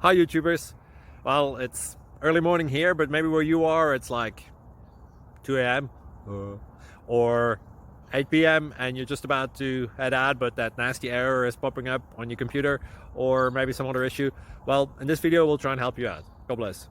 Hi YouTubers. Well, it's early morning here, but maybe where you are it's like 2 a.m. or 8 p.m. and you're just about to head out, but that nasty error is popping up on your computer, or maybe some other issue. Well, in this video we'll try and help you out. God bless.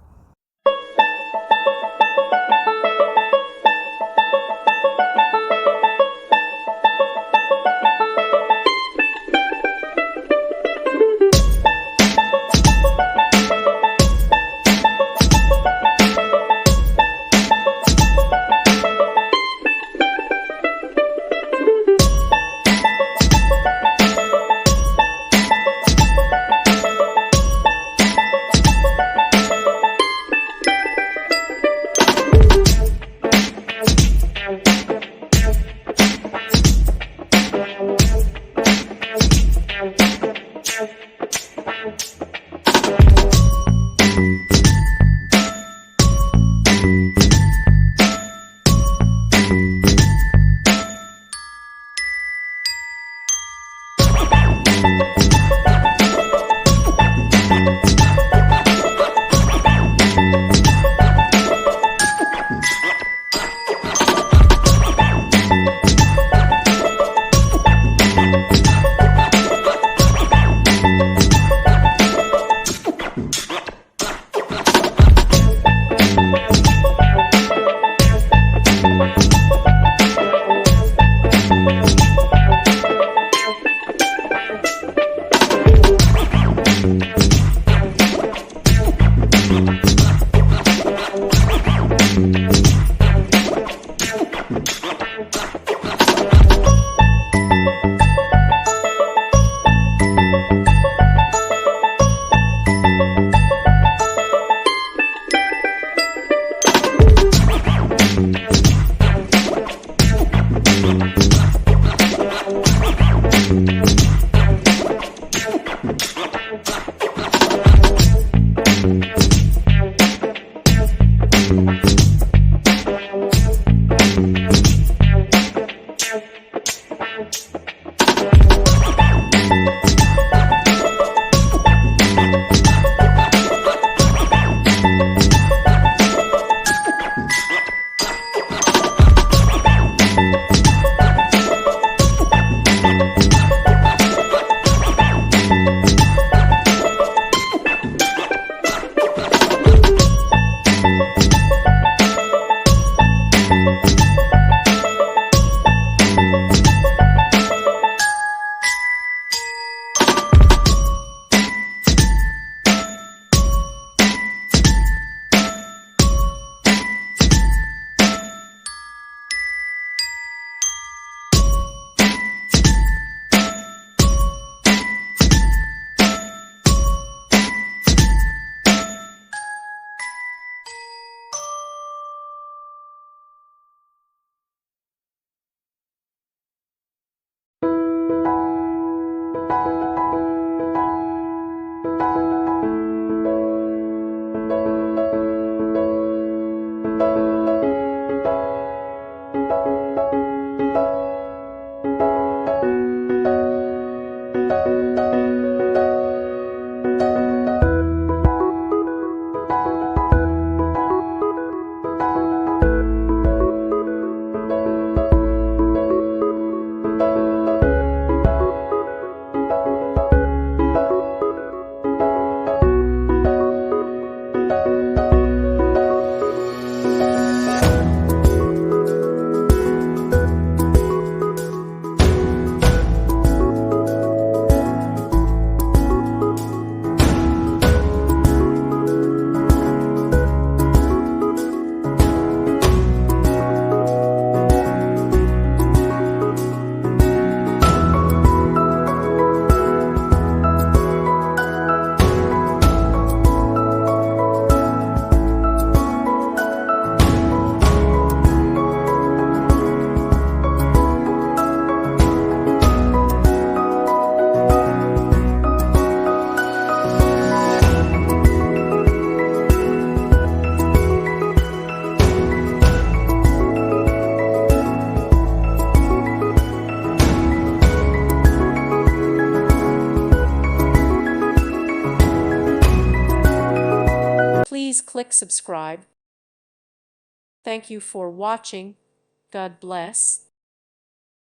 Please click subscribe. Thank you for watching. God bless.